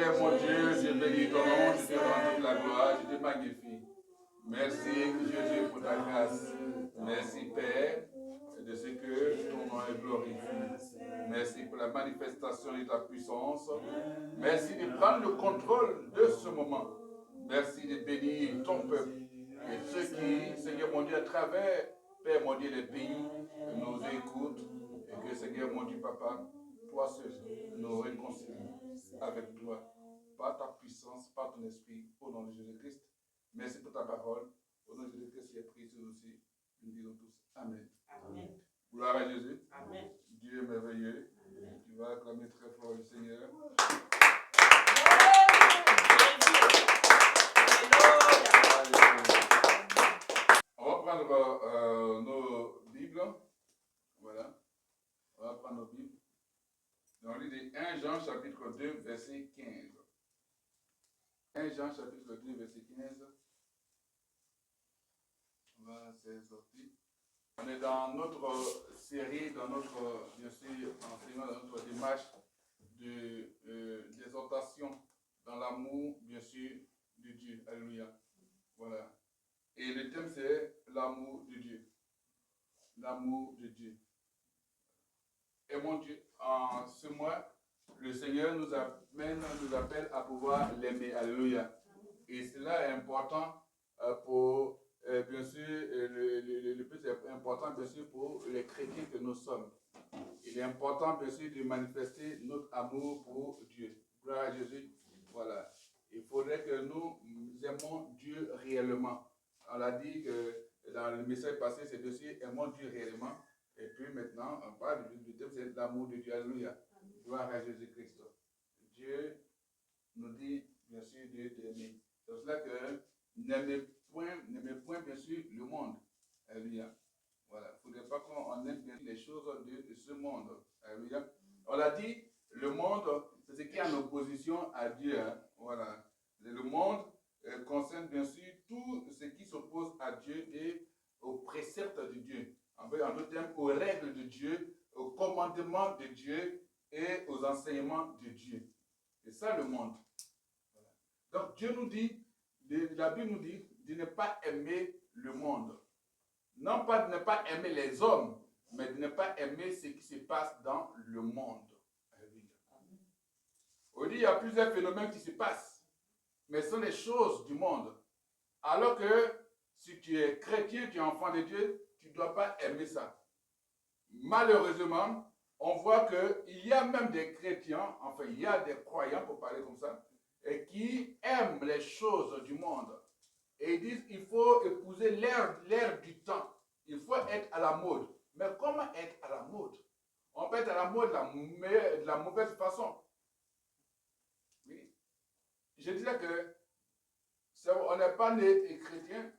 Seigneur mon Dieu, je bénis ton nom, je te rends toute la gloire, je te magnifie. Merci Jésus pour ta grâce. Merci Père de ce que ton nom est glorifié. Merci pour la manifestation de ta puissance. Merci de prendre le contrôle de ce moment. Merci de bénir ton peuple et ceux qui, Seigneur mon Dieu, à travers, Père mon Dieu, les pays, nous écoutent et que, Seigneur mon Dieu, Papa, toi seul, nous réconcilions avec toi par ta puissance, par ton esprit, au nom de Jésus-Christ. Merci pour ta parole. Au nom de Jésus-Christ, qui est précieux aussi. Nous disons tous Amen. Amen. Gloire à Jésus. Amen. Dieu est merveilleux. Amen. Tu vas acclamer très fort le Seigneur. On va prendre nos Bibles. Voilà. On va prendre nos Bibles. On lit de 1 Jean chapitre 2, verset 15. 1 Jean chapitre 2, verset 15. Voilà, c'est sorti. On est dans notre série, dans notre, bien sûr, enseignement, dans notre démarche d'exhortation dans l'amour, bien sûr, de Dieu. Alléluia. Voilà. Et le thème, c'est l'amour de Dieu. L'amour de Dieu. Et mon Dieu, en ce mois, le Seigneur nous appelle à pouvoir l'aimer. Alléluia. Et cela est important pour, bien sûr, le plus important, bien sûr, pour les chrétiens que nous sommes. Il est important, bien sûr, de manifester notre amour pour Dieu. Gloire à Jésus. Voilà. Il faudrait que nous aimons Dieu réellement. On l'a dit que dans le message passé, c'est aussi aimons Dieu réellement. Et puis maintenant, on parle du thème, c'est l'amour de Dieu. Alléluia. Gloire à Jésus-Christ. Dieu nous dit, bien sûr, Dieu t'aimer. C'est pour cela que n'aimez point, bien sûr, le monde. Alléluia. Voilà. Il ne faudrait pas qu'on aime bien les choses de ce monde. Alléluia. On l'a dit, le monde, c'est ce qui est en opposition à Dieu. Hein. Voilà. Le monde concerne bien sûr tout ce qui s'oppose à Dieu et aux préceptes de Dieu. En d'autres termes, aux règles de Dieu, aux commandements de Dieu et aux enseignements de Dieu. C'est ça le monde. Voilà. Donc Dieu nous dit, la Bible nous dit de ne pas aimer le monde. Non pas de ne pas aimer les hommes, mais de ne pas aimer ce qui se passe dans le monde. Aujourd'hui, il y a plusieurs phénomènes qui se passent, mais ce sont les choses du monde. Alors que si tu es chrétien, tu es enfant de Dieu, tu ne dois pas aimer ça. Malheureusement, on voit qu'il y a même des chrétiens, enfin il y a des croyants, pour parler comme ça, et qui aiment les choses du monde. Et ils disent qu'il faut épouser l'ère du temps. Il faut être à la mode. Mais comment être à la mode? On peut être à la mode de la mauvaise façon. Oui. Je disais que on n'est pas né chrétien.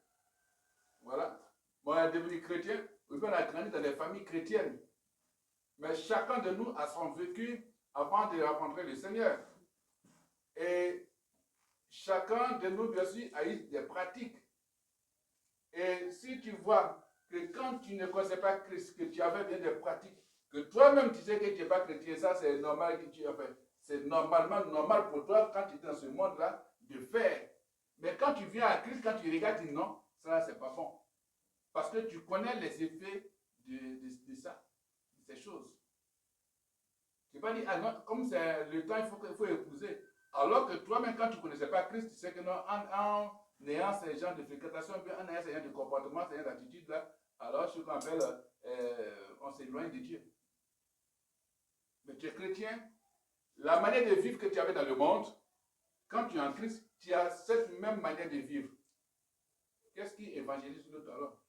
Voilà. On est devenu chrétien. On a grandi dans des familles chrétiennes. Mais chacun de nous a son vécu avant de rencontrer le Seigneur. Et chacun de nous, bien sûr, a eu des pratiques. Et si tu vois que quand tu ne connaissais pas Christ, que tu avais bien des pratiques, que toi-même tu sais que tu n'es pas chrétien, ça c'est normal que tu as fait. C'est normalement normal pour toi quand tu es dans ce monde-là de faire. Mais quand tu viens à Christ, quand tu regardes, tu dis non, ça c'est pas bon. Parce que tu connais les effets de ça, de ces choses. Tu ne peux pas dire, ah non, comme c'est le temps, il faut épouser. Alors que toi-même, quand tu ne connaissais pas Christ, tu sais que non, en ayant ces genres de fréquentation, en ayant ces genres de comportement, ces genres d'attitude-là, alors ce qu'on appelle, on s'éloigne de Dieu. Mais tu es chrétien, la manière de vivre que tu avais dans le monde, quand tu es en Christ, tu as cette même manière de vivre. Qu'est-ce qui évangélise l'autre alors?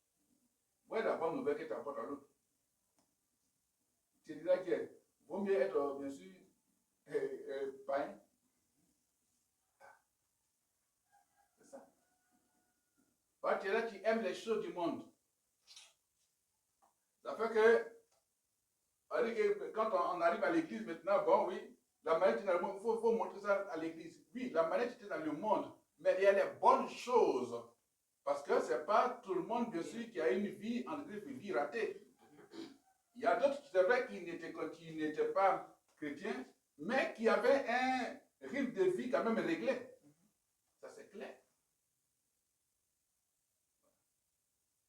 Ouais, la bonne nouvelle que tu apportes à l'autre. Tu dirais qu'il vaut mieux être, bien sûr, païen. C'est ça. Parce que tu es là, tu aimes les choses du monde. Ça fait que quand on arrive à l'église maintenant, bon oui, la manière tu es dans le monde, il faut montrer ça à l'église. Oui, la manière tu es dans le monde, mais il y a les bonnes choses. Parce que ce n'est pas tout le monde, bien sûr, qui a une vie, une vie ratée. Il y a d'autres, c'est vrai, qui n'étaient pas chrétiens, mais qui avaient un rythme de vie quand même réglé. Ça, c'est clair.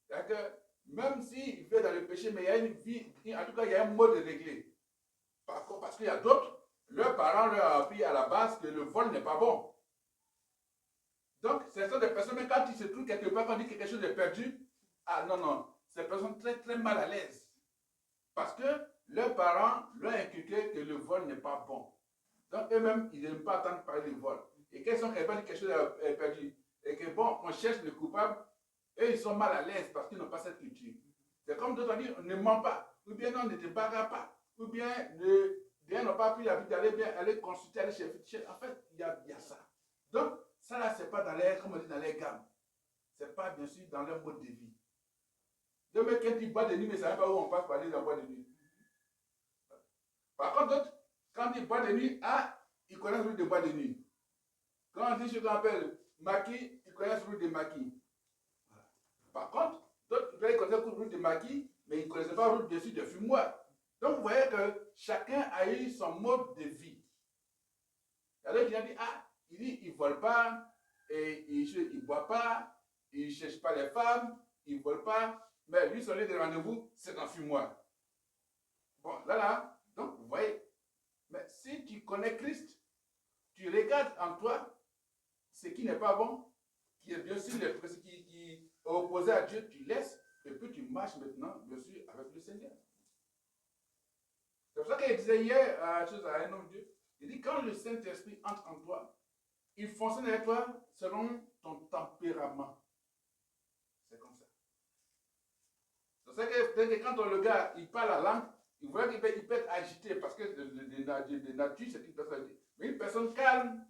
C'est-à-dire que même s'il fait dans le péché, mais il y a une vie, en tout cas, il y a un mode réglé. Par contre, parce qu'il y a d'autres, leurs parents leur ont appris à la base que le vol n'est pas bon. Donc, ce sont des personnes, même quand ils se trouvent quelque part, quand on dit que quelque chose est perdu, ah non, non, ces personnes sont très, très mal à l'aise. Parce que leurs parents leur ont inculqué que le vol n'est pas bon. Donc, eux-mêmes, ils n'aiment pas entendre parler du vol. Et quand ils sont capables de quelque chose est perdu, et que bon, on cherche le coupable, eux, ils sont mal à l'aise parce qu'ils n'ont pas cette culture. C'est comme d'autres ont dit, on ne ment pas, ou bien on ne te bagarre pas, ou bien les n'ont pas pris l'habitude d'aller bien aller consulter, aller chez. En fait, il y a ça. Donc, ça là, c'est pas dans les, comme on dit, dans les gammes. C'est pas bien sûr dans leur mode de vie. De même, quand ils boivent de nuit, mais ça ne savent pas où on passe pour aller dans le bois de nuit. Par contre, d'autres, quand ils boivent de nuit, ah, ils connaissent le route de bois de nuit. Quand on dit ce qu'on appelle maquis, ils connaissent le route de maquis. Par contre, d'autres, ils connaissent le route de maquis, mais ils ne connaissent pas le route dessus de fumoir. Donc, vous voyez que chacun a eu son mode de vie. Il y a d'autres qui ont dit, ah, il ne vole pas, et il ne boit pas, il ne cherche pas les femmes, il ne vole pas, mais lui, son lieu de rendez-vous, c'est dans fumoir. Bon, là, donc, vous voyez, mais si tu connais Christ, tu regardes en toi ce qui n'est pas bon, qui est bien sûr qui est opposé à Dieu, tu laisses, et puis tu marches maintenant, bien sûr, avec le Seigneur. C'est pour ça qu'il disait hier à un homme de Dieu, il dit, quand le Saint-Esprit entre en toi, il fonctionne avec toi selon ton tempérament. C'est comme ça. C'est ça que quand le gars, il parle la langue, il voit qu'il peut être agité parce que de nature, c'est une personne. Mais une personne calme,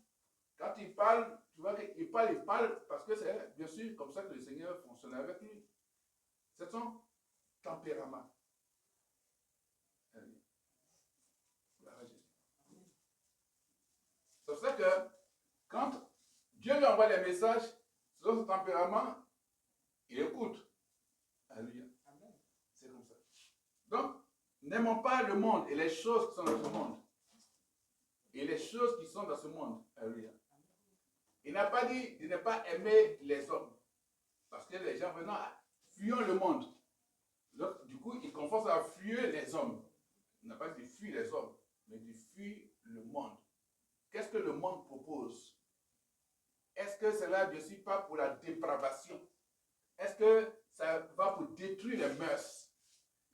quand il parle, tu vois qu'il parle parce que c'est bien sûr comme ça que le Seigneur fonctionne avec lui. C'est son tempérament. C'est pour ça que quand Dieu lui envoie les messages, selon son tempérament, il écoute. Alléluia. C'est comme ça. Donc, n'aimons pas le monde et les choses qui sont dans ce monde. Et les choses qui sont dans ce monde. Alléluia. Il n'a pas dit de ne pas aimer les hommes. Parce que les gens venant, fuyons le monde. Donc, du coup, il confond ça à fuir les hommes. Il n'a pas dit de fuir les hommes, mais de fuir le monde. Qu'est-ce que le monde propose? Est-ce que cela ne suit pas pour la dépravation? Est-ce que ça va pour détruire les mœurs?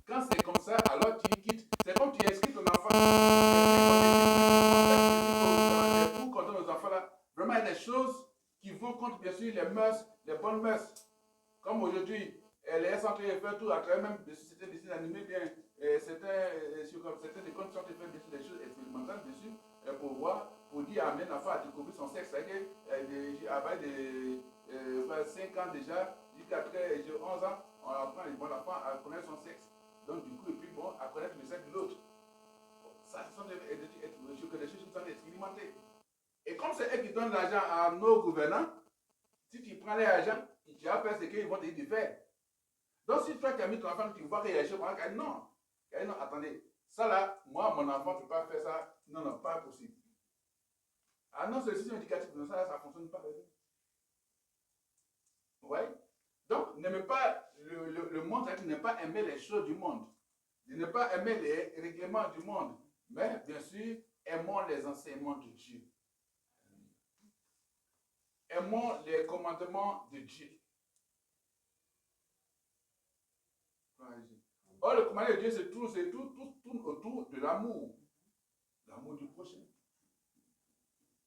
Quand c'est comme ça, alors tu quittes. C'est comme tu inscris ton enfant. Pour contre nos enfants là, vraiment il y a des choses qui vont contre bien sûr les mœurs, les bonnes mœurs. Comme aujourd'hui, les centres faire tout à travers même de certains dessins animés, bien certains des comptes sont fait bien sûr des choses expérimentales, bien sûr, pour voir, pour dire amener l'enfant à découvrir son sexe. C'est-à-dire à partir de 5 ans déjà, jusqu'à 11 ans, on apprend l'enfant à connaître son sexe. Donc, du coup, et puis bon, à connaître le sexe de l'autre. Ça, ce sont des choses qui sont expérimentées. Et comme c'est eux qui donnent l'argent à nos gouvernants, si tu prends l'argent, tu vas faire ce qu'ils vont te dire de faire. Donc, si toi, tu as mis ton enfant, tu vois qu'il y a des choses, non. Non, attendez, ça là, moi, mon enfant, tu ne peux pas faire ça. Non, non, pas possible. Ah non, c'est le système éducatif, non, ça ne fonctionne pas. Vous voyez? Donc, n'aimez pas le monde, c'est-à-dire ne pas aimer les choses du monde. De ne pas aimer les règlements du monde. Mais, bien sûr, aimons les enseignements de Dieu. Aimons les commandements de Dieu. Or, le commandement de Dieu, c'est tout tourne autour de l'amour. L'amour du prochain.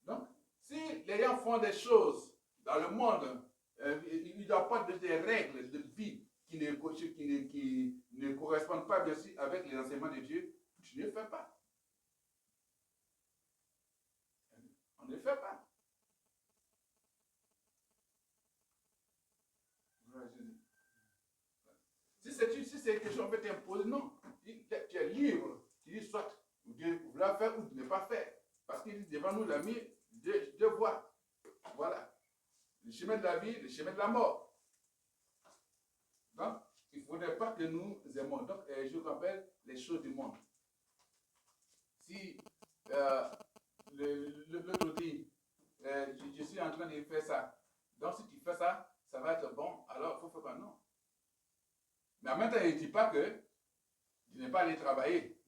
Donc, si les gens font des choses dans le monde, il n'y a pas des règles de vie qui ne correspondent pas bien sûr avec les enseignements de Dieu, tu ne le fais pas. On ne le fait pas. Si c'est quelque chose qu'on peut t'imposer, non. Tu es libre. Tu dis soit Dieu voulait faire ou ne pas faire. Parce qu'il dit devant nous l'ami, deux voies. Voilà. Le chemin de la vie, le chemin de la mort. Donc, il ne faudrait pas que nous aimons. Donc, je rappelle les choses du monde. Si l'autre dit, ne dit pas que tu n'es pas allé travailler.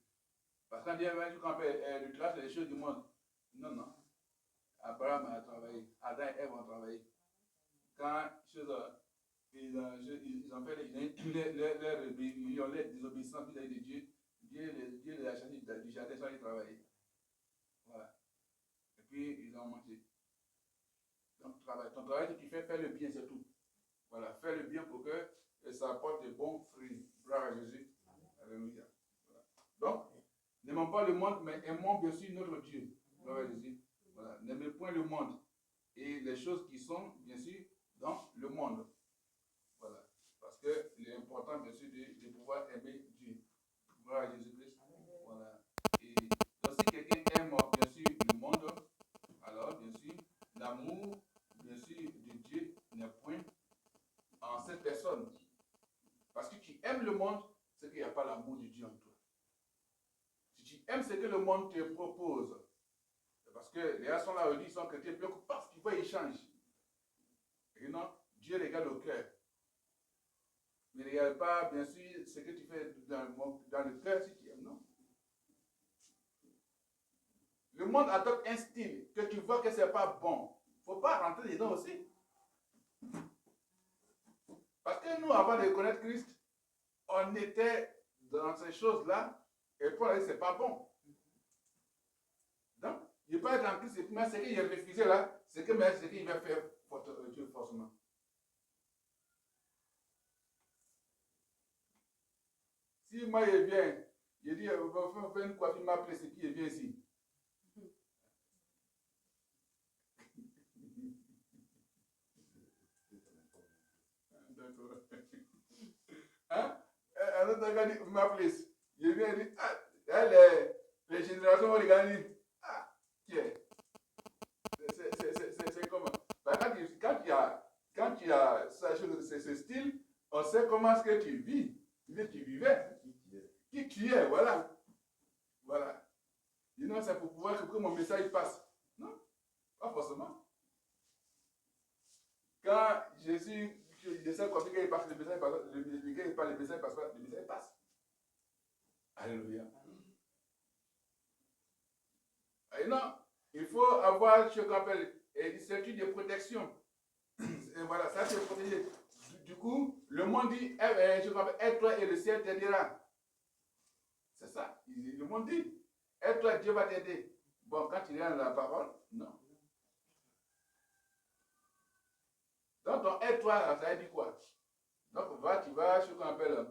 Parce qu'on dit, tu campes du travail, c'est les choses du monde. Non, non. Abraham a travaillé. Adam et Ève ont travaillé. Quand ils ont fait leur désobéissance vis-à-vis de Dieu, Dieu les a changés du jardin sans aller travailler. Voilà. Et puis, ils ont mangé. Donc, ton travail que tu fais, fais le bien, c'est tout. Voilà, fais le bien pour que ça apporte de bons fruits. Gloire à Jésus. Alléluia. Voilà. Donc, n'aimons pas le monde, mais aimons bien sûr notre Dieu. Gloire à Jésus. Voilà. N'aimez point le monde et les choses qui sont, bien sûr, dans le monde. Voilà. Parce qu'il est important, bien sûr, de pouvoir aimer Dieu. Gloire à Jésus-Christ. Voilà. Et donc, si quelqu'un aime, bien sûr, le monde, alors, bien sûr, l'amour, bien sûr, de Dieu n'est point en cette personne. Parce que tu aimes le monde, c'est qu'il n'y a pas l'amour de Dieu en toi. Si tu aimes ce que le monde te propose, c'est parce que les gens sont là aujourd'hui, ils sont chrétiens, puis paf, tu vois, ils changent. Et non, Dieu regarde au cœur. Mais il ne regarde pas, bien sûr, ce que tu fais dans le cœur si tu aimes, non. Le monde adopte un style que tu vois que ce n'est pas bon. Il ne faut pas rentrer dedans aussi. Parce que nous, avant de connaître Christ, on était dans ces choses-là, et puis on a dit que ce n'est pas bon. Donc, il n'est pas être en Christ, mais ce qu'il a refusé là, c'est qu'il va faire Dieu forcément. Si moi je viens, je dis, on fait une coiffure, m'appeler ce qui vient ici. D'accord. Hein? Alors, tu as dit, m'appeler. Je viens dire, ah, les générations vont regarder, ah, qui est? C'est comment? Quand tu as ce style, on sait comment est-ce que tu vis, tu vivais, qui tu es, voilà. Voilà. Sinon, c'est pour pouvoir que mon message passe. Non, pas forcément. Quand je sais comme il passe, le message passe, le message passe pas, le message passe. Alléluia. Et non, il faut avoir ce qu'on appelle une statut de protection. Et voilà, ça c'est protégé. Du coup, le monde dit, aide-toi et le ciel t'aidera. C'est ça. Le monde dit, aide-toi, Dieu va t'aider. Bon, quand tu lis la parole, non. Donc, ton aide-toi, ça dit quoi? Donc, tu vas, ce qu'on appelle,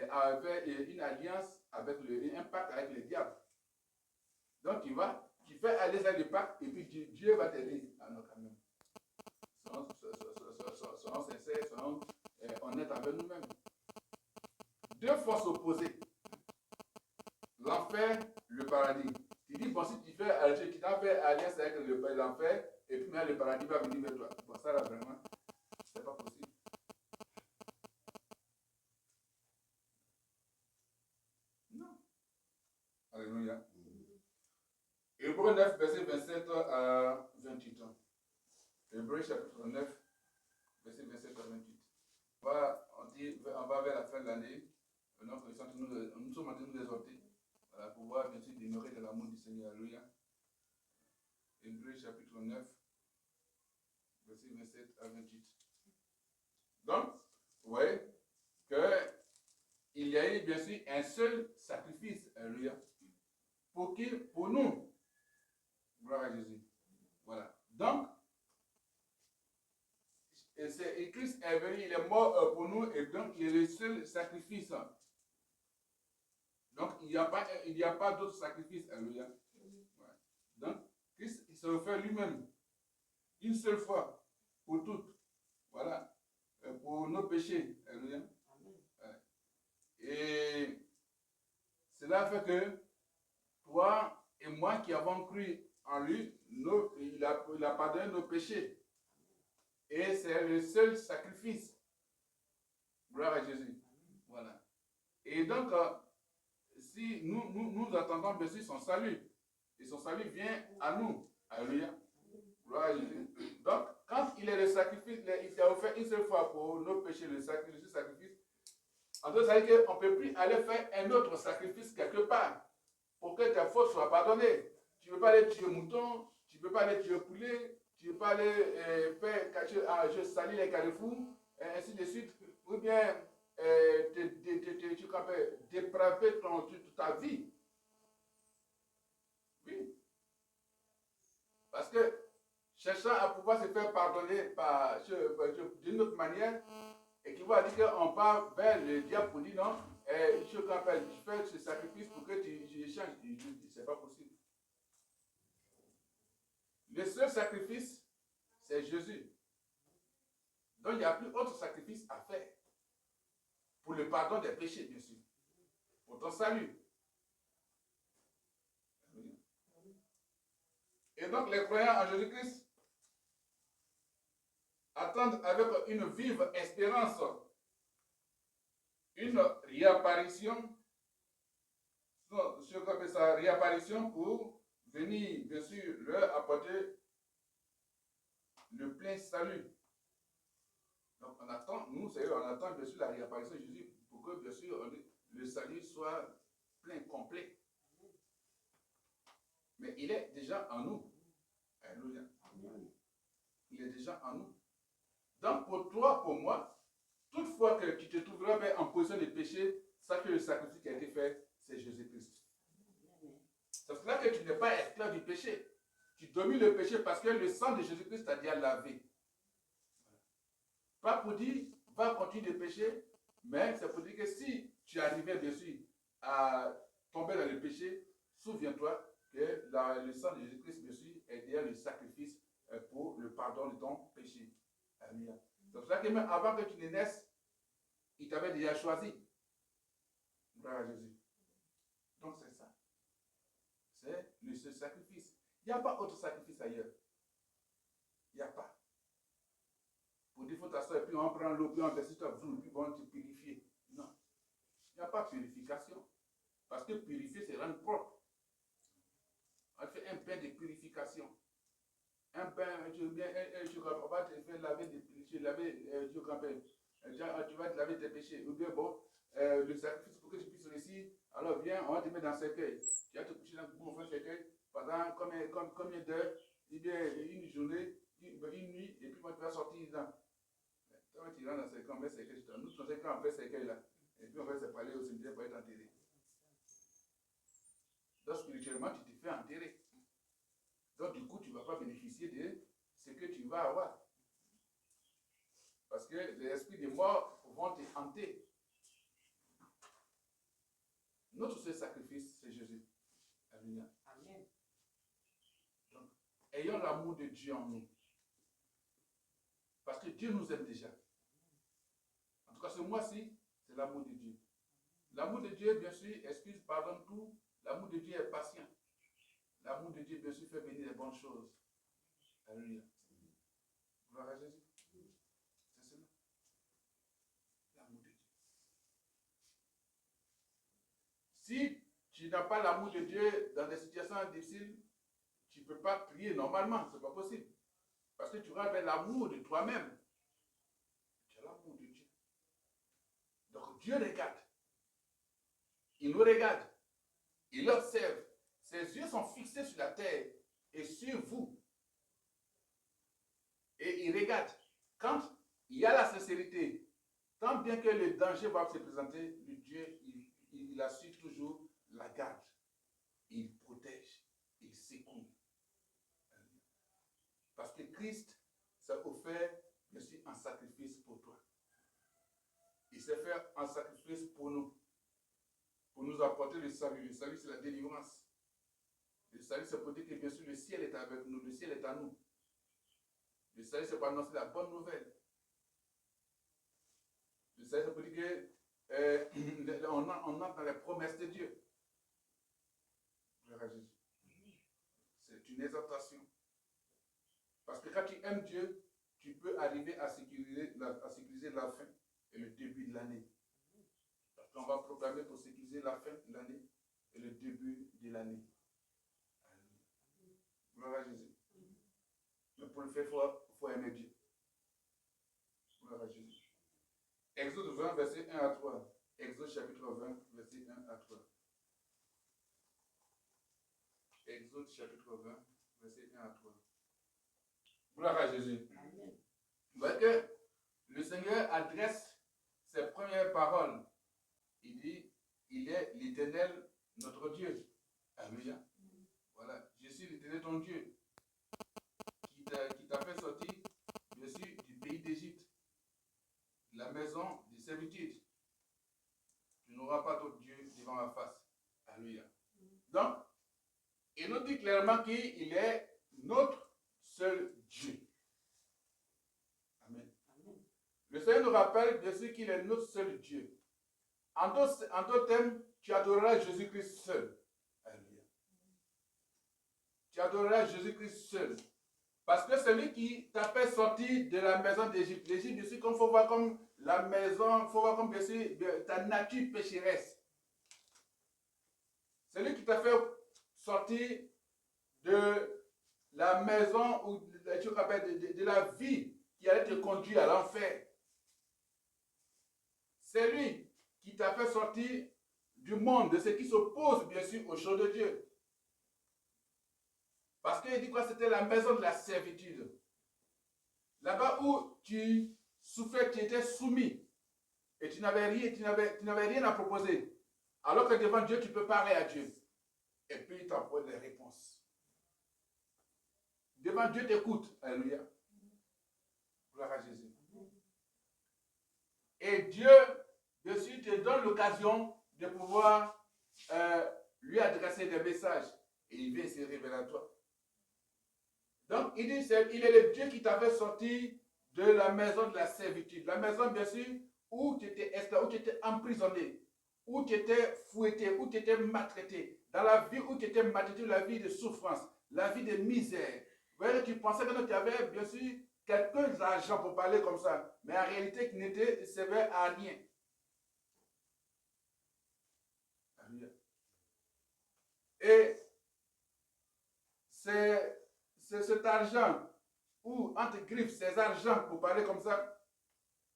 avec une alliance, avec un pacte avec le diable. Donc, tu fais aller ça le pacte, et puis Dieu va t'aider. Ah non, quand même. Soyons sincères, soyons honnêtes avec nous-mêmes. Deux forces opposées. L'enfer, le paradis. Tu dis, bon, si tu t'as fait alliance avec l'enfer, et puis maintenant le paradis va venir vers toi. Bon, ça là, vraiment, c'est pas possible. Non. Alléluia. Hébreux 9, verset 27 à 28. Hébreux chapitre 9, verset 27 à 28. On va vers la fin de l'année. Nous sommes en train de nous exhorter pour pouvoir bien sûr demeurer de l'amour du Seigneur. Alléluia. Hébreux chapitre 9, verset 27 à 28. Donc, vous voyez qu'il y a eu bien sûr un seul sacrifice. Alléluia. Pour nous. Gloire à Jésus. Voilà. Donc, et Christ est venu, il est mort pour nous, et donc il est le seul sacrifice. Donc, il n'y a pas d'autre sacrifice. Alléluia. Ouais. Donc, Christ, il se refait lui-même, une seule fois, pour toutes. Voilà. Pour nos péchés. Alléluia. Ouais. Et cela fait que toi et moi qui avons cru en lui, il a pardonné nos péchés. Et c'est le seul sacrifice. Gloire à Jésus. Voilà. Et donc, si nous attendons bien sûr son salut, et son salut vient à nous. Alléluia. Gloire à Jésus. Donc, quand il est le sacrifice, il a offert une seule fois pour nos péchés, le sacrifice, En tout cas, ça veut dire qu'on ne peut plus aller faire un autre sacrifice quelque part pour que tes fautes soient pardonnées. Tu ne peux pas aller tuer mouton, tu ne peux pas aller tuer poulet, tu ne peux pas aller faire cacher, je salis les carrefours, ainsi de suite, ou bien tu peux dépraver ta vie. Oui. Parce que cherchant à pouvoir se faire pardonner d'une autre manière, et qui va dire qu'on part vers le diable pour dire non, tu fais ce sacrifice pour que tu échanges. C'est pas possible. Le seul sacrifice, c'est Jésus. Donc il n'y a plus autre sacrifice à faire. Pour le pardon des péchés, bien sûr. Pour ton salut. Et donc les croyants en Jésus-Christ attendent avec une vive espérance une réapparition, ce qu'on appelle ça, réapparition pour venir, bien sûr, leur apporter le plein salut. Donc on attend, nous, c'est on attend bien sûr la réapparition de Jésus pour que, bien sûr, le salut soit plein, complet. Mais il est déjà en nous. Alléluia. Il est déjà en nous. Donc pour toi, pour moi, toutefois que tu te trouveras en position de péché, sache que le sacrifice qui a été fait, c'est Jésus-Christ. C'est pour cela que tu n'es pas esclave du péché. Tu domines le péché parce que le sang de Jésus-Christ t'a déjà lavé. Pas pour dire, va continuer de pécher, mais c'est pour dire que si tu arrivais, bien sûr, à tomber dans le péché, souviens-toi que le sang de Jésus-Christ, bien sûr, est déjà le sacrifice pour le pardon de ton péché. Alléluia. C'est pour ça que même avant que tu ne naisses, il t'avait déjà choisi. Gloire à Jésus. Donc c'est ça. C'est ce sacrifice. Il n'y a pas autre sacrifice ailleurs. Il n'y a pas. Pour dire, il faut t'asseoir et puis on prend l'eau, puis on verse sur ta boue, puis on te purifier. Non. Il n'y a pas de purification. Parce que purifier, c'est rendre propre. On fait un bain de purification. Un bain, on va te faire laver des péchés, tu vas te laver tes péchés. Ou bien bon, le sacrifice pour que tu puisses réussir, alors viens, on va te mettre dans un cercueil. Tu vas te coucher dans un cercueil pendant combien d'heures? Eh bien, une journée, une nuit, et puis moi tu vas sortir dedans. Quand tu rentres dans ce cercueil, on met ce cercueil, nous, dans ce cercueil, on fait ce cercueil là. Et puis on va se parler au cimetière pour être enterré. Donc spirituellement, tu te fais enterrer. Donc du coup, tu ne vas pas bénéficier de ce que tu vas avoir. Parce que les esprits de mort vont te hanter. Notre seul sacrifice, c'est Jésus. Amen. Donc, ayons l'amour de Dieu en nous. Parce que Dieu nous aime déjà. En tout cas, ce mois-ci, c'est l'amour de Dieu. L'amour de Dieu, bien sûr, excuse, pardonne tout. L'amour de Dieu est patient. L'amour de Dieu, bien sûr, fait venir les bonnes choses. Alléluia. Gloire à Jésus. C'est cela. L'amour de Dieu. Si tu n'as pas l'amour de Dieu dans des situations difficiles, tu ne peux pas prier normalement. Ce n'est pas possible. Parce que tu rentres vers l'amour de toi-même. Tu as l'amour de Dieu. Donc Dieu regarde. Il nous regarde. Il observe. Ses yeux sont fixés sur la terre et sur vous. Et il regarde. Quand il y a la sincérité, tant bien que le danger va se présenter, le Dieu, il assure toujours la garde. Il protège. Il secoue. Parce que Christ s'est offert, bien sûr, un sacrifice pour toi. Il s'est fait un sacrifice pour nous apporter le salut. Le salut, c'est la délivrance. Le salut, c'est pour dire que, bien sûr, le ciel est avec nous, le ciel est à nous. Le salut, c'est pour annoncer la bonne nouvelle. Le salut, c'est pour dire qu'on entre dans les promesses de Dieu. C'est une exaltation. Parce que quand tu aimes Dieu, tu peux arriver à sécuriser la fin et le début de l'année. Parce qu'on va proclamer pour sécuriser la fin de l'année et le début de l'année. Gloire à Jésus. Mais pour le faire, il faut aimer Dieu. Gloire à Jésus. Exode 20, verset 1 à 3. Exode chapitre 20, verset 1 à 3. Exode chapitre 20, verset 1 à 3. Gloire à Jésus. Amen. Vous voyez que le Seigneur adresse ses premières paroles. Il dit, il est l'Éternel, notre Dieu. Alléluia. Voilà, je suis l'Éternel, ton Dieu, qui t'a fait sortir, je suis du pays d'Égypte, la maison de servitude. Tu n'auras pas d'autre Dieu devant ma face. Alléluia. Donc, il nous dit clairement qu'il est notre seul Dieu. Amen. Le Seigneur nous rappelle de ce qu'il est notre seul Dieu. En d'autres termes, tu adoreras Jésus-Christ seul. Alléluia. Tu adoreras Jésus-Christ seul. Parce que celui qui t'a fait sortir de la maison d'Égypte, l'Égypte, il faut voir comme la maison, il faut voir comme ta nature pécheresse. Celui qui t'a fait sortir de la maison ou de la vie qui allait te conduire à l'enfer. C'est lui qui t'a fait sortir du monde, de ce qui s'oppose bien sûr aux choses de Dieu. Parce qu'il dit quoi? C'était la maison de la servitude. Là-bas où tu souffrais, tu étais soumis. Et tu n'avais rien à proposer. Alors que devant Dieu, tu peux parler à Dieu. Et puis il t'envoie des réponses. Devant Dieu t'écoute. Alléluia. Gloire à Jésus. Et Dieu, dessus, te donne l'occasion de pouvoir lui adresser des messages. Et il vient se révéler à toi. Donc, il dit, il est le Dieu qui t'avait sorti de la maison de la servitude. La maison, bien sûr, où tu étais esclave, où tu étais emprisonné, où tu étais fouetté, où tu étais maltraité. Dans la vie où tu étais maltraité, la vie de souffrance, la vie de misère. Vous voyez, tu pensais que tu avais, bien sûr, quelques argent pour parler comme ça. Mais en réalité, qui n'était servait à rien. Et c'est cet argent, ou entre griffes, ces argents, pour parler comme ça,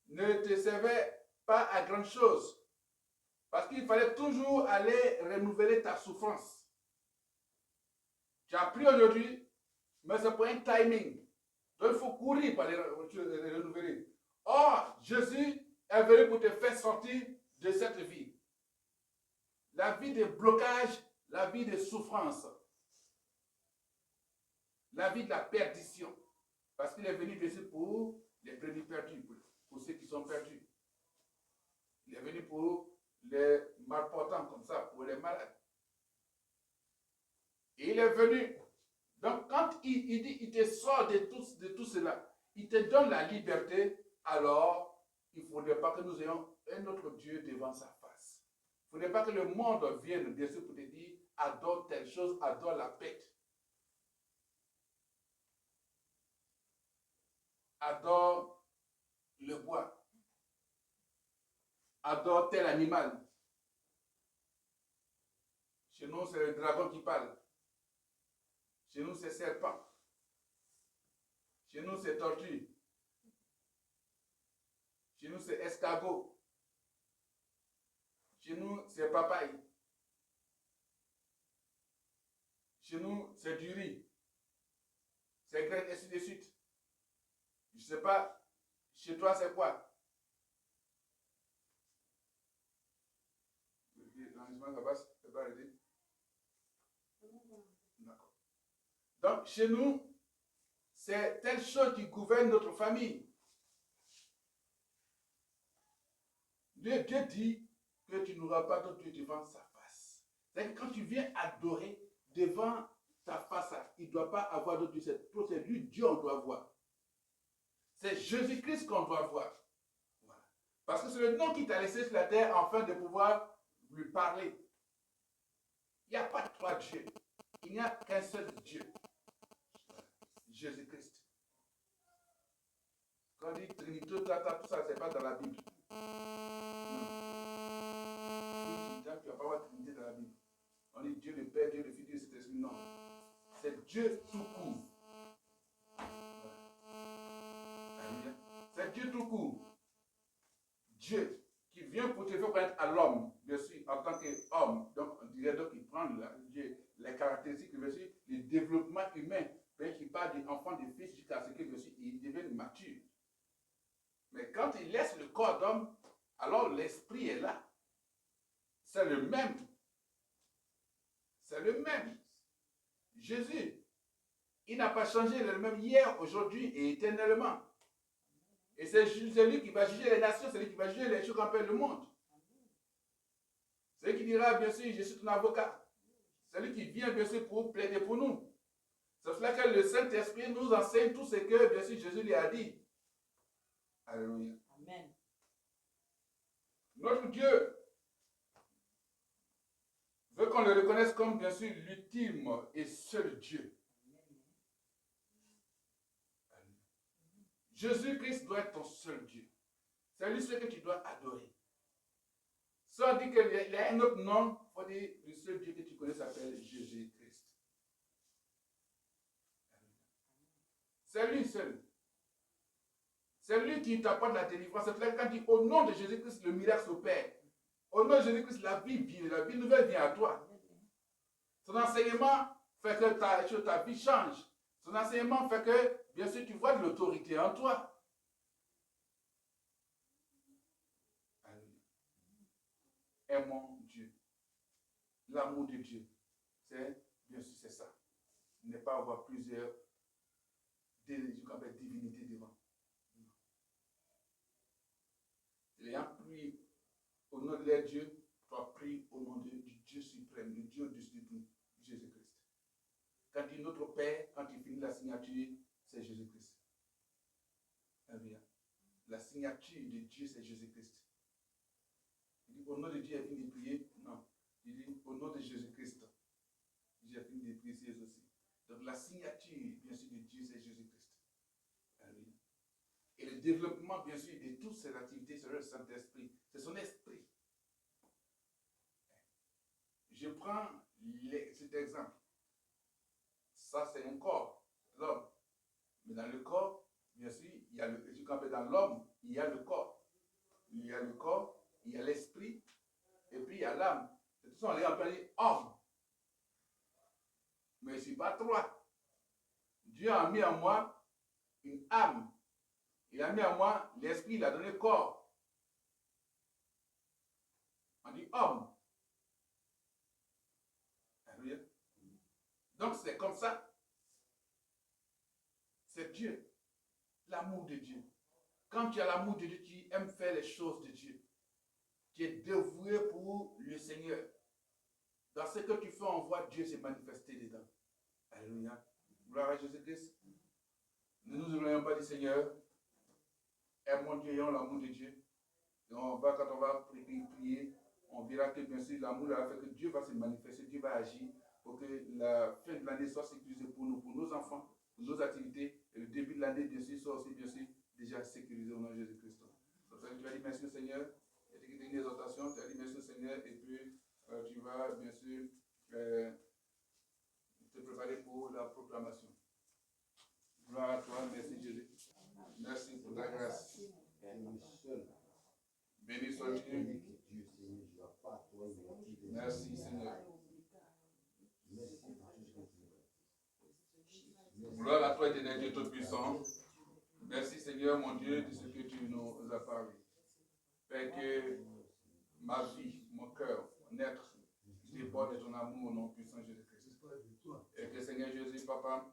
ne te servait pas à grand chose. Parce qu'il fallait toujours aller renouveler ta souffrance. Tu as pris aujourd'hui, mais c'est pour un timing. Donc il faut courir pour les renouveler. Or, Jésus est venu pour te faire sortir de cette vie. La vie de blocage, la vie de souffrance. La vie de la perdition. Parce qu'il est venu ici pour les brebis perdus, pour ceux qui sont perdus. Il est venu pour les malportants comme ça, pour les malades. Et il est venu. Donc quand il dit, il te sort de tout cela, il te donne la liberté, alors il ne faudrait pas que nous ayons un autre Dieu devant sa face. Il ne faudrait pas que le monde vienne, bien sûr, pour te dire, adore telle chose, adore la bête. Adore le bois. Adore tel animal. Chez nous, c'est le dragon qui parle. Chez nous, c'est serpent. Chez nous, c'est tortue. Chez nous, c'est escargot. Chez nous, c'est papaye. Chez nous, c'est du riz. C'est graine, ainsi de suite. Je ne sais pas, chez toi, c'est quoi? L'enregistrement, ça passe? C'est pas arrêté? D'accord. Donc, chez nous, c'est telle chose qui gouverne notre famille. Dieu dit que tu n'auras pas d'autre Dieu devant sa face. C'est-à-dire que quand tu viens adorer devant ta face, il ne doit pas avoir d'autre Dieu. C'est lui Dieu on doit voir. C'est Jésus-Christ qu'on doit voir. Voilà. Parce que c'est le nom qui t'a laissé sur la terre afin de pouvoir lui parler. Il n'y a pas trois dieux. Il n'y a qu'un seul Dieu. Jésus-Christ. Quand on dit Trinité, tout ça, ce n'est pas dans la Bible. Non. Tu ne vas pas voir Trinité dans la Bible. On dit Dieu le Père, Dieu le Fils, Dieu le Saint-Esprit. Non. C'est Dieu tout court. C'est Dieu tout court. Dieu qui vient pour te faire connaître à l'homme Mais quand il laisse le corps d'homme, alors l'esprit est là. C'est le même. C'est le même. Jésus, il n'a pas changé, il est le même hier, aujourd'hui et éternellement. Et c'est lui qui va juger les nations, c'est lui qui va juger les choses qu'on appelle le monde. C'est lui qui dira, bien sûr, je suis ton avocat. C'est lui qui vient, bien sûr, pour plaider pour nous. C'est cela que le Saint-Esprit nous enseigne tout ce que, bien sûr, Jésus lui a dit. Alléluia. Amen. Notre Dieu veut qu'on le reconnaisse comme, bien sûr, l'ultime et seul Dieu. Jésus-Christ doit être ton seul Dieu. C'est lui seul que tu dois adorer. Si on dit qu'il y a un autre nom, il faut dire le seul Dieu que tu connais s'appelle Jésus-Christ. C'est lui seul. C'est lui qui t'apporte la délivrance. C'est là quand il dit au nom de Jésus-Christ, le miracle s'opère. Au nom de Jésus-Christ, la vie nouvelle vient à toi. Son enseignement fait que ta vie change. Son enseignement fait que, bien sûr, tu vois de l'autorité en toi. Aimons Dieu. L'amour de Dieu, c'est, bien sûr, c'est ça. Ne pas avoir plusieurs divinités devant. Ayant prié au nom de leur Dieu, tu as prié au nom du Dieu suprême, du Dieu du Jésus-Christ. Quand il dit notre Père, quand il finit la signature, c'est Jésus-Christ. La signature de Dieu, c'est Jésus-Christ. Il dit au nom de Dieu, il a fini de prier. Non. Il dit au nom de Jésus-Christ. J'ai fini de prier ici aussi. Donc la signature, bien sûr, de Dieu, c'est Jésus-Christ. Et le développement, bien sûr, de toutes ces activités, c'est le Saint-Esprit. C'est son esprit. Je prends cet exemple. Ça, c'est un corps, l'homme. Mais dans le corps, bien sûr, il y a dans l'homme, il y a le corps. Il y a le corps, il y a l'esprit, et puis il y a l'âme. De toute façon, on les appelle homme. Mais je ne suis pas trois. Dieu a mis en moi une âme. Il a mis en moi l'esprit, il a donné corps. On dit homme. Donc c'est comme ça. C'est Dieu. L'amour de Dieu. Quand tu as l'amour de Dieu, tu aimes faire les choses de Dieu. Tu es dévoué pour le Seigneur. Dans ce que tu fais, on voit Dieu se manifester dedans. Alléluia. Gloire à Jésus-Christ. Ne nous oublions pas du Seigneur. Aimons Dieu, ayons l'amour de Dieu. Et quand on va prier, on verra que bien sûr l'amour a fait que Dieu va se manifester, Dieu va agir pour que la fin de l'année soit sécurisée pour nous, pour nos enfants, pour nos activités. Et le début de l'année, bien sûr, soit aussi bien sûr déjà sécurisé au nom de Jésus-Christ. Donc tu vas dire merci au Seigneur. Et tu as une exhortation, tu as dit merci au Seigneur. Et puis tu vas bien sûr te préparer pour la proclamation. Gloire à toi, merci Jésus. Merci pour ta grâce. Béni soit Dieu. Merci Seigneur. Gloire à toi, éternel Dieu Tout-Puissant. Merci Seigneur mon Dieu de ce que tu nous as parlé. Père, que ma vie, mon cœur, mon être, dépend de ton amour au nom puissant Jésus-Christ. Et que Seigneur Jésus, Papa,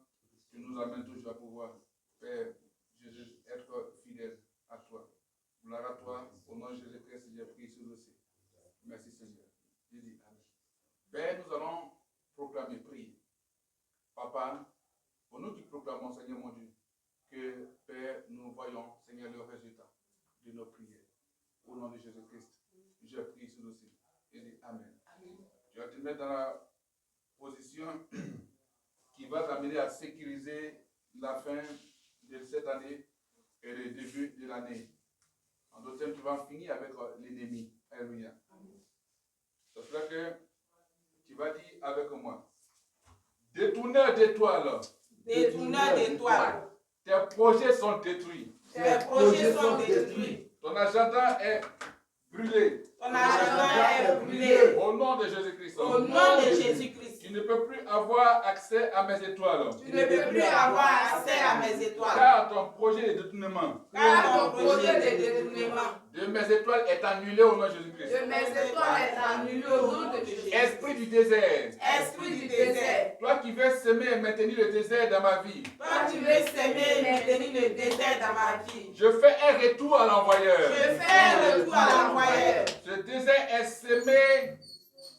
tu nous amènes toujours à pouvoir, Père Jésus, être fidèle à toi. Gloire à toi, au nom de Jésus-Christ, j'ai prié sur le ciel. Merci Seigneur. Je dis Amen. Père, nous allons proclamer, prier. Papa, pour nous qui proclamons, Seigneur mon Dieu, que Père, nous voyons, Seigneur, le résultat de nos prières. Au nom de Jésus-Christ, je prie sur le ciel. Je dis Amen. Tu vas te mettre dans la position qui va t'amener à sécuriser la fin de cette année et le début de l'année. En d'autres termes, tu vas finir avec l'ennemi. Alléluia. C'est cela que tu vas dire avec moi. Détourneur d'étoiles. Détourneur d'étoiles. Tes projets sont détruits. Tes projets sont détruits. Ton agenda est brûlé. Ton agenda est brûlé. Au nom de Jésus-Christ. Au nom de Jésus-Christ. Tu ne peux plus avoir accès à mes étoiles. Tu ne peux plus avoir accès à mes étoiles. Car ton projet de détournement Car ton projet de détournement de mes étoiles est annulé au nom de Jésus-Christ. de mes étoiles est annulé au nom de Jésus. Esprit du désert, Esprit du désert, toi qui veux semer et maintenir le désert dans ma vie, toi tu veux s'aimer et maintenir le désert dans ma vie. je fais un retour à l'envoyeur. Je fais un retour à l'envoyeur. Ce désert est semé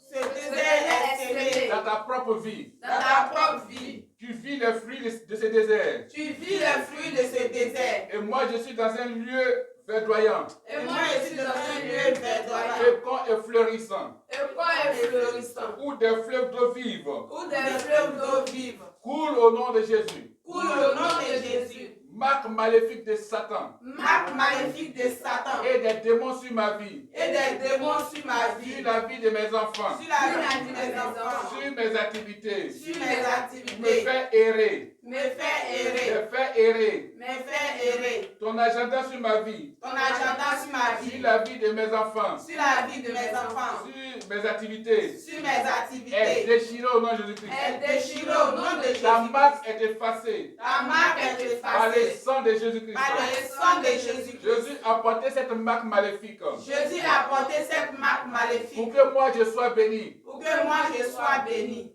Ce désert est semé dans ta propre vie. dans ta propre vie. Tu vis les fruits de ce désert. Tu vis les fruits de ce désert. Et moi, je suis dans un lieu verdoyant, Et moi, je suis dans un lieu verdoyant, fécond et fleurissant, et florissant, où des fleuves d'eau vive où des fleuves d'eau vive coulent au nom de Jésus. coulent au nom de Jésus. Marque maléfique de Satan Marque maléfique de Satan et des démons sur ma vie, et des démons sur ma vie, sur la vie de mes enfants, sur la vie de mes enfants, sur mes activités, sur mes me activités, fait errer, me fait errer, me fait errer. me fait errer. Ton agenda sur ma vie, Ton agenda sur ma sur vie, la vie de mes enfants, sur la vie de mes enfants, sur mes activités, sur mes est activités, déchirée au nom de Jésus-Christ. est déchirée au nom de Ta Jésus. marque est effacée Ta marque est par le effacée sang de Jésus-Christ. par le sang de Jésus-Christ. Jésus a porté cette marque maléfique Jésus a porté cette marque pour maléfique que moi je sois béni. pour que moi je sois béni.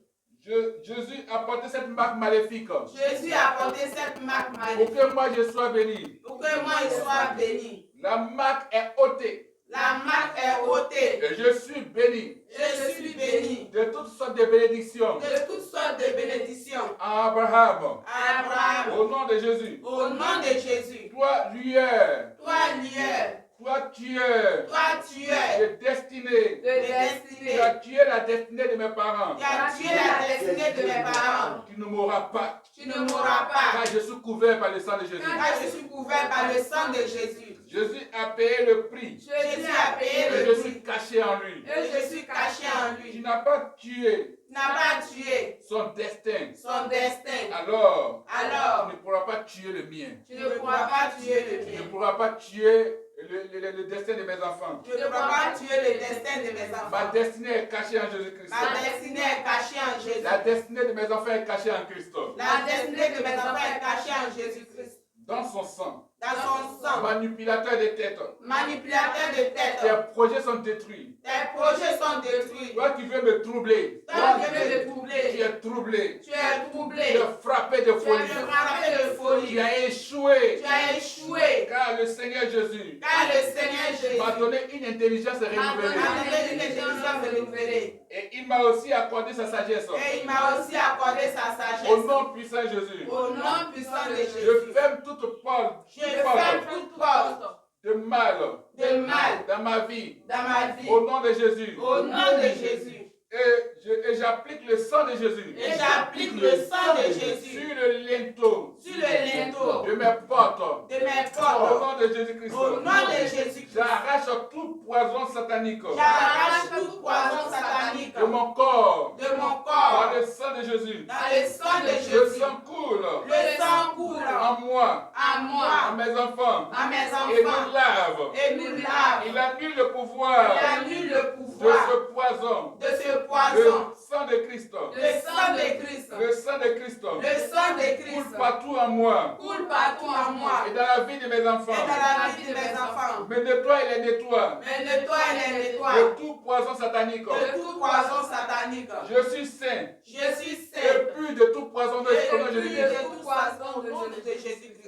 Jésus a porté cette marque maléfique pour Jésus a porté cette marque maléfique que moi je sois béni. pour que moi je sois béni. La marque est ôtée La marque est ôtée. et je suis béni Je suis béni de toutes sortes de bénédictions de toutes sortes de bénédictions. à Abraham. Abraham, Au nom de Jésus. au nom de Jésus. Toi, lueur, Toi, lieu, toi, tueur toi, tueur de destinée. de destinée. Tu as tué la destinée de mes parents. Tu as tué la destinée de mes parents. Tu ne mourras pas. Tu ne mourras pas. Car je suis couvert par le sang de Jésus. Car je suis couvert par le sang de Jésus. Jésus a payé le prix. Jésus a payé Et le je suis prix. caché en lui. Et je suis caché en Tu lui. n'as pas tué Tu n'as pas tué son destin. son destin. Alors, Alors, tu ne pourras pas tuer le mien. tu ne pourras pas tuer le Tu ne mien. pourras pas tuer le destin de mes enfants. Tu ne pourras pas tuer le destin de mes Ma enfants. destinée est cachée en Jésus-Christ. Ma destinée est cachée en Jésus. La destinée de mes enfants est cachée en Christ. La destinée de mes enfants est cachée en Jésus-Christ. Dans son sang. Dans son sang. Manipulateur de tête. Manipulateur de tête. Tes projets sont détruits. Tes projets sont détruits. Toi qui veux me troubler. Toi qui veux me Tu troubler. es troublé. Tu es Tu troublé. es frappé de Tu folie. es frappé de Tu folie. as échoué. Tu as échoué. Car le Seigneur Jésus Car le Seigneur Jésus m'a donné une intelligence m'a renouvelée. donné une intelligence renouvelée. Et il m'a aussi accordé sa sagesse. Et il m'a aussi accordé sa Au sagesse. nom puissant de Jésus. Au nom puissant de Je Jésus. ferme toute porte Je ferme toute porte de mal de mal dans ma vie. dans ma vie. Au nom de Jésus. Au nom de Jésus. Et j'applique le sang de Jésus Et j'applique le sang de Jésus sur le linteau sur le linteau de mes portes. de mes Au portes. nom de Jésus-Christ. Au nom de Jésus-Christ. J'arrache tout poison satanique J'arrache tout poison satanique de mon corps de mon par corps. le sang de Jésus. Dans le sang de Le Jésus. sang coule Le sang coule en moi, à à moi, mes enfants, à mes et nous enfants. lave. Et nous lave. Il annule le pouvoir Il annule le de pouvoir ce poison. de ce Le poison. sang de Christ. Le sang de Christ. Le sang de Christ Le sang de coule Christ partout en moi coule partout en moi et dans la vie de mes et enfants. dans la vie de mes enfants. Me nettoie et les nettoie Mais nettoie et les nettoie de tout poison satanique. de tout poison satanique. Je suis saint Je suis et saint pur de tout poison de et nom de pur Jésus-Christ. de tout poison au nom de Jésus-Christ.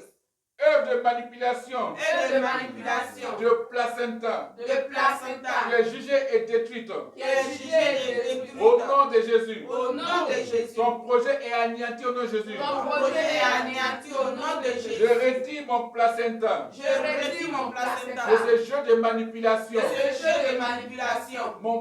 Œuvre de manipulation, Et de manipulation, de placenta, de placenta, qui est jugée et détruite. qui est jugée et détruite. Au nom de Jésus. Au nom de Jésus. Ton projet est anéanti au nom de Jésus. Ton projet est anéanti au nom de Jésus. Je retire mon placenta Je retire mon placenta de ce jeu de manipulation. de ce jeu de manipulation. Mon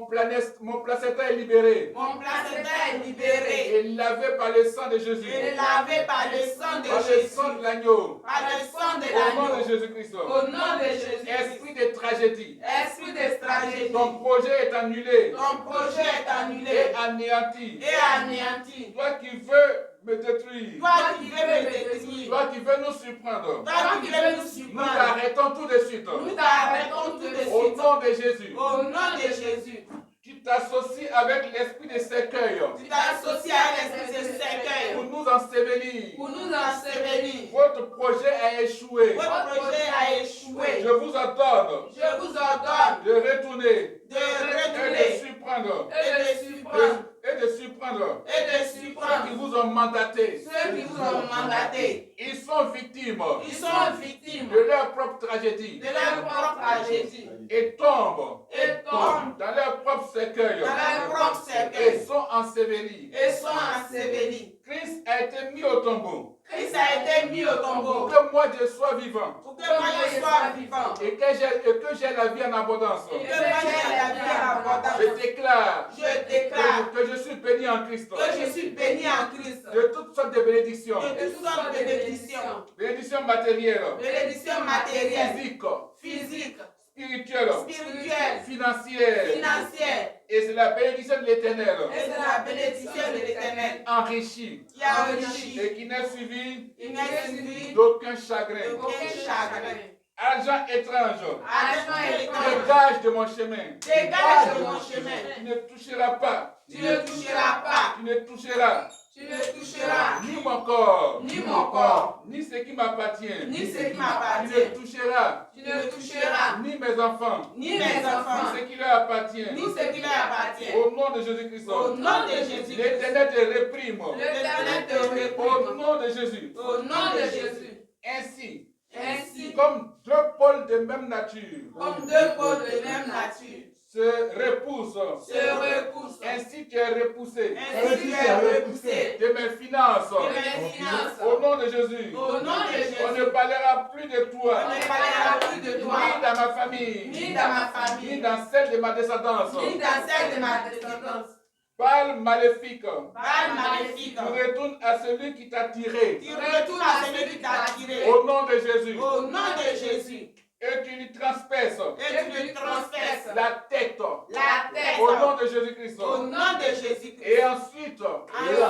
placenta est libéré Mon placenta est libéré et lavé par le sang de Jésus. et lavé par le sang de Par le Jésus. sang de l'agneau. Par le sang de Au nom de l'agneau. Jésus-Christ. Au nom de Jésus. Esprit de tragédie. Esprit de tragédie. Ton projet est annulé Ton projet est et annulé anéanti. et anéanti. Toi qui veux me détruire. Toi qui veux me détruire. Toi qui veux nous surprendre. Toi qui veux nous Nous surprendre. t'arrêtons tout de suite. Nous t'arrêtons tout de Au suite. nom de Jésus. Au nom de Jésus. Tu t'associes avec l'esprit de cercueil Tu t'associes à l'esprit de cercueil pour nous ensevelir. pour nous ensevelir. Votre projet a échoué. Votre projet a échoué. Je vous ordonne Je vous ordonne de retourner de et de retourner surprendre et de surprendre et de surprendre et de ceux qui surprendre vous ont mandaté. ceux qui vous ont mandaté. Ils sont victimes Ils sont victimes de leur propre tragédie de leur propre tragédie et tombent et tombent dans leur propre cercueil dans leur propre et cercueil sont ensevelis. et sont ensevelis. Christ a été mis au tombeau Christ a été mis au pour tombeau que moi je sois vivant pour que moi je sois vivant. et que j'ai la vie en abondance. Que moi j'ai la vie en abondance. Je déclare Je déclare que je suis béni en Christ que je suis béni en Christ de toutes sortes de bénédictions. de toutes sortes de bénédictions. Bénédictions matérielles, Bénédictions matérielles, physiques, physiques, spirituelles, spirituelles, financières. financières. Et c'est la bénédiction de l'Éternel Et c'est la bénédiction de l'Éternel enrichie qui a enrichi et qui n'est suivie il n'est suivi d'aucun chagrin. d'aucun chagrin. Argent étrange, Argent étrange, dégage de mon chemin. dégage de mon chemin. Tu ne toucheras pas. Tu ne toucheras pas, Tu ne toucheras tu ne toucheras ni mon corps, ni mon corps, ni ce qui m'appartient. ni ce qui Tu m'appartient. ne toucheras Tu ne toucheras ni mes enfants, ni mes enfants, ni ce qui leur appartient. ni ce qui leur appartient. Au nom de Jésus-Christ. Au nom de Jésus, L'Éternel te réprime. l'Éternel te Au réprime. nom de Jésus. Au nom de Jésus. Ainsi, Ainsi, comme deux pôles de même nature comme deux pôles de même nature se repoussent, se repoussent, ainsi tu es repoussé ainsi tu es repoussé de mes finances. de mes finances. Au nom de Jésus, Au nom de on ne Jésus, parlera plus de toi, on ne parlera plus de ni toi, dans ma famille, ni dans ma ni famille, dans celle de ma descendance. ni dans celle de ma descendance. Parle maléfique, Parle maléfique. tu retournes à celui qui t'a tiré. Tu retournes à celui qui t'a tiré. Au nom de Jésus, Au nom de Jésus. et tu lui transperces Et tu lui transperces la tête. la tête. Au nom de Jésus-Christ. Au nom de Jésus. Et ensuite,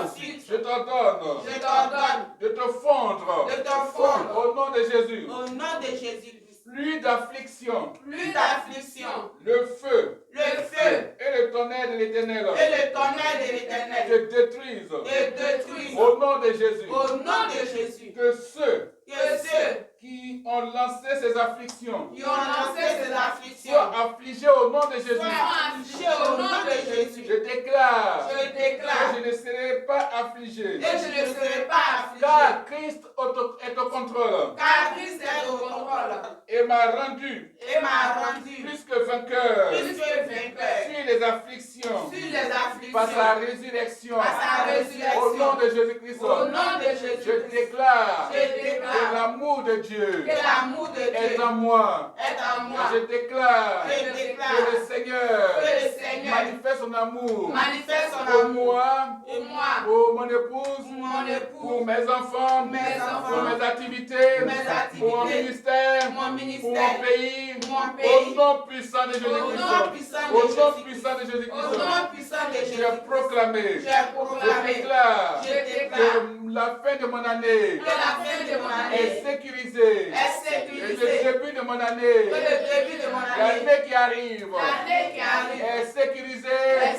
Ensuite, je t'ordonne je t'ordonne de te fondre. de te fondre. Au nom de Jésus. Au nom de Jésus. Plus d'affliction, Plus d'affliction. le feu Le feu et le tonnerre de l'Éternel et le tonnerre de l'Éternel te détruisent. te détruisent. Au nom de Jésus. Au nom de Jésus. Que ceux Que ceux qui ont lancé ces afflictions qui ont lancé ces afflictions soient affligés au nom de Jésus. soient affligés au nom de Jésus. Je déclare Je que déclare je ne serai pas affligé. et je ne serai pas affligé. Car Christ est au contrôle Car Christ est au contrôle et m'a rendu et m'a rendu plus que vainqueur plus que vainqueur sur les afflictions sur les afflictions par sa résurrection. par sa résurrection. Au nom de Jésus-Christ, Au nom de Jésus. je déclare Je déclare que l'amour de Dieu que l'amour de est Dieu en moi. est en moi. Je déclare Je déclare que le Seigneur que le Seigneur manifeste son amour manifeste son pour amour moi, et moi, pour mon épouse, mon époux, pour mes enfants, mes enfants, pour mes activités, pour mon ministère, mon pour ministère, mon pays, mon pays, au nom puissant de au nom Jésus-Christ. puissant Au de nom Jésus-Christ. puissant de Au Jésus-Christ. nom puissant de J'ai Jésus. proclamé, J'ai je proclamé, déclare je déclare que la fin de mon année que la fin de mon est année sécurisée. est Et le sécurisée, début de mon année, que le début de mon année, l'année qui arrive, l'année qui arrive, est est sécurisée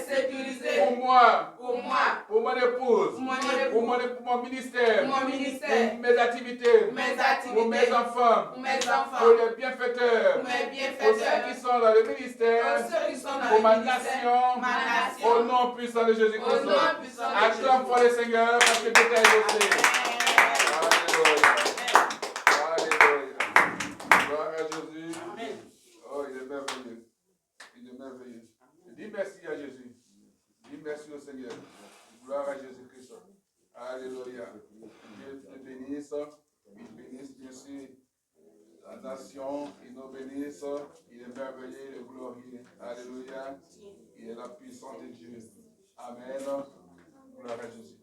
sécurisée pour moi, pour moi, pour mon épouse, pour mon pour époux, mon ministère, pour mon ministère, pour mes activités, pour mes pour mes activités, enfants, pour mes enfants, pour les bienfaiteurs, pour mes pour ceux bienfaiteurs, qui sont dans le ministère, pour ceux qui sont dans pour le ma ministère, nation, ma nation, au nom puissant de au Jésus-Christ. nom puissant de Acclame pour Jésus. le Seigneur parce que Dieu t'a exaucé. Alléluia. Alléluia. Gloire à Jésus. Amen. Oh, il est merveilleux. Il est merveilleux. Dis merci à Jésus. Dis merci au Seigneur. Gloire à Jésus-Christ. Alléluia. Dieu te bénisse. Il bénisse bien sûr la nation. Il nous bénisse. Il est merveilleux, il est glorieux. Alléluia. Il est la puissance de Dieu. Amen. Gloire à Jésus.